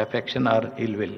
affection or ill will.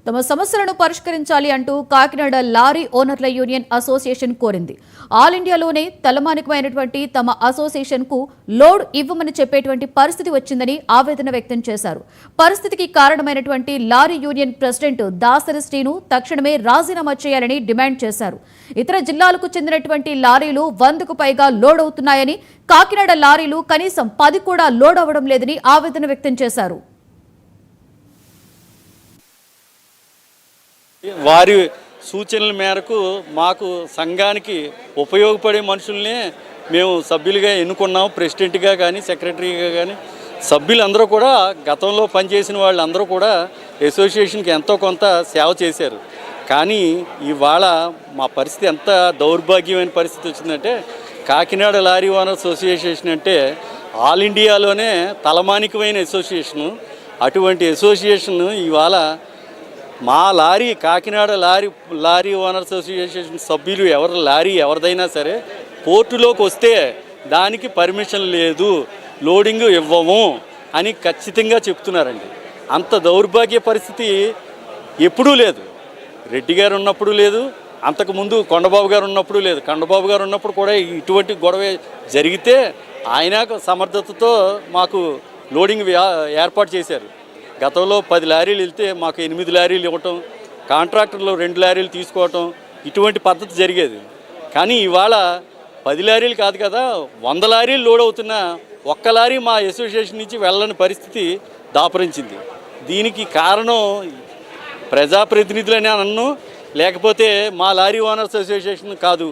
తమ సమస్యలను పరిష్కరించాలి అంటూ కాకినాడ లారీ ఓనర్ల యూనియన్ అసోసియేషన్ కోరింది. ఆల్ ఇండియాలోనే తలమానికమైనటువంటి తమ అసోసియేషన్ కు లోడ్ ఇవ్వమని చెప్పేటువంటి పరిస్థితి వచ్చిందని ఆవేదన వ్యక్తం చేశారు. పరిస్థితికి కారణమైనటువంటి lorry union president Dasari Srinu తక్షణమే రాజీనామా చేయాలని డిమాండ్ చేశారు. ఇతర జిల్లాలకు చెందినటువంటి లారీలు 100కు పైగా లోడ్ అవుతున్నాయని, కాకినాడ లారీలు కనీసం 10 కూడా లోడ్ అవ్వడం లేదని ఆవేదన వ్యక్తం చేశారు. వారి సూచనల మేరకు మాకు సంఘానికి ఉపయోగపడే మనుషుల్నే మేము సభ్యులుగా ఎన్నుకున్నాం. ప్రెసిడెంట్గా కానీ సెక్రటరీగా కానీ సభ్యులందరూ కూడా గతంలో పనిచేసిన వాళ్ళందరూ కూడా అసోసియేషన్కి ఎంతో కొంత సేవ చేశారు. కానీ ఇవాళ మా పరిస్థితి ఎంత దౌర్భాగ్యమైన పరిస్థితి వచ్చిందంటే, కాకినాడ లారీ ఓనర్స్ అసోసియేషన్ అంటే ఆల్ ఇండియాలోనే తలమానికమైన అసోసియేషను. అటువంటి అసోసియేషన్ ఇవాళ మా lorry Kakinada lorry owners association సభ్యులు లారీ ఎవరిదైనా సరే పోర్టులోకి వస్తే దానికి పర్మిషన్ లేదు, లోడింగ్ ఇవ్వము అని ఖచ్చితంగా చెప్తున్నారండి. అంత దౌర్భాగ్య పరిస్థితి ఎప్పుడూ లేదు. రెడ్డి గారు ఉన్నప్పుడు లేదు, అంతకుముందు కొండబాబు గారు ఉన్నప్పుడు లేదు. కొండబాబు గారు ఉన్నప్పుడు కూడా ఇటువంటి గొడవ జరిగితే ఆయన సమర్థతతో మాకు లోడింగ్ ఏర్పాటు చేశారు. గతంలో 10 లారీలు వెళ్తే మాకు 8 లారీలు ఇవ్వటం, కాంట్రాక్టర్లు 2 లారీలు తీసుకోవటం, ఇటువంటి పద్ధతి జరిగేది. కానీ ఇవాళ 10 లారీలు కాదు కదా, 100 లారీలు లోడ్ అవుతున్న ఒక్క లారీ మా అసోసియేషన్ నుంచి వెళ్ళని పరిస్థితి దాపురించింది. దీనికి కారణం ప్రజాప్రతినిధులని అన్ను, లేకపోతే మా లారీ ఓనర్స్ అసోసియేషన్ కాదు.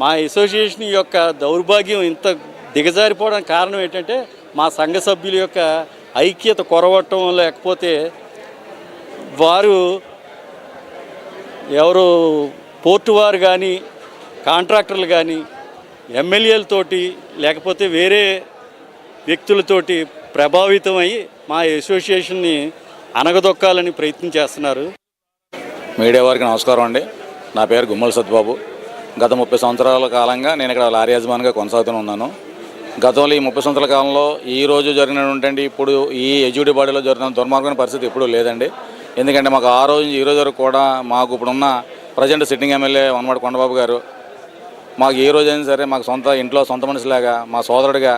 మా అసోసియేషన్ యొక్క దౌర్భాగ్యం ఇంత దిగజారిపోవడానికి కారణం ఏంటంటే మా సంఘ సభ్యుల యొక్క ఐక్యత కొరవటం, లేకపోతే వారు ఎవరు పోర్టు వారు కానీ కాంట్రాక్టర్లు కానీ ఎమ్మెల్యేలతోటి లేకపోతే వేరే వ్యక్తులతోటి ప్రభావితమై మా అసోసియేషన్ని అనగదొక్కాలని ప్రయత్నం చేస్తున్నారు. మీడియా వారికి నమస్కారం అండి. నా పేరు గుమ్మల సత్యబాబు. గత 30 సంవత్సరాల కాలంగా నేను ఇక్కడ లారీ యజమానిగా కొనసాగుతూ ఉన్నాను. గతంలో ఈ 30 సంవత్సరాల కాలంలో ఈరోజు జరిగినటువంటి ఇప్పుడు ఈ ఎడ్యుడి బాడీలో జరిగిన దుర్మార్గమైన పరిస్థితి ఎప్పుడూ లేదండి. ఎందుకంటే మాకు ఆ రోజు ఈ రోజు వరకు కూడా మాకు ఇప్పుడున్న present sitting MLA Vanamadi Kondababu గారు మాకు ఏ రోజైనా సరే మాకు సొంత ఇంట్లో సొంత మనిషిలాగా మా సోదరుడిగా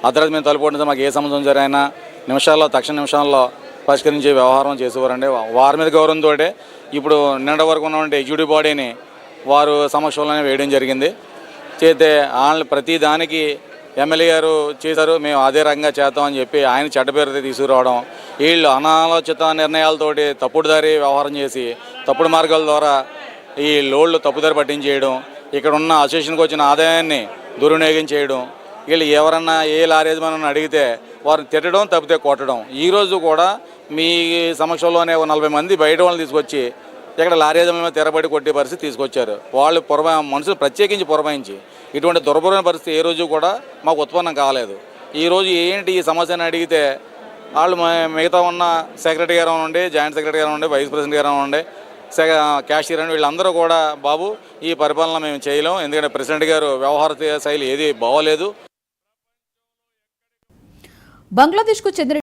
అర్ధరాత్రి మేము తలుపుకుంటే మాకు ఏ సమస్య సరైనా తక్షణ నిమిషాల్లో పరిష్కరించే వ్యవహారం చేసేవారండి. వారి మీద గౌరవంతో ఇప్పుడు నిన్న వరకు ఉన్నటువంటి ఎడ్యుడి బాడీని వారు సమక్షంలోనే వేయడం జరిగింది. చేస్తే వాళ్ళని ప్రతి దానికి ఎమ్మెల్యే గారు చేశారు, మేము అదే రకంగా చేద్దామని చెప్పి ఆయన చెడ్డ పేరు తీసుకురావడం, వీళ్ళు అనాలోచిత నిర్ణయాలతోటి తప్పుడుదారి వ్యవహారం చేసి తప్పుడు మార్గాల ద్వారా ఈ లోడ్లు తప్పుదారి పట్టించేయడం, ఇక్కడ ఉన్న అసోసియేషన్కి వచ్చిన ఆదాయాన్ని దుర్వినియోగం చేయడం, వీళ్ళు ఎవరన్నా ఏ లారీ యజమాని అడిగితే వారిని తిట్టడం, తప్పితే కొట్టడం. ఈరోజు కూడా మీ సమక్షంలోనే 40 మంది బయట వాళ్ళని తీసుకొచ్చి ఇక్కడ లారీ యజమాని తెరబడి కొట్టే పరిస్థితి తీసుకొచ్చారు. వాళ్ళు మనుషులు ప్రత్యేకించి పురమాయించి ఇటువంటి దుర్భరమైన పరిస్థితి ఏ రోజు కూడా మాకు ఉత్పన్నం కాలేదు. ఈరోజు ఏంటి ఈ సమస్యను అడిగితే వాళ్ళు మిగతా ఉన్న సెక్రటరీ గారు ఉండే, జాయింట్ సెక్రటరీ గారు ఉండే, వైస్ ప్రెసిడెంట్ గారు ఉండే, క్యాషియర్ అని వీళ్ళందరూ కూడా బాబు ఈ పరిపాలన మేము చేయలేం, ఎందుకంటే ప్రెసిడెంట్ గారు వ్యవహార శైలి ఏది బాగోలేదు. బంగ్లాదేశ్కు చెందిన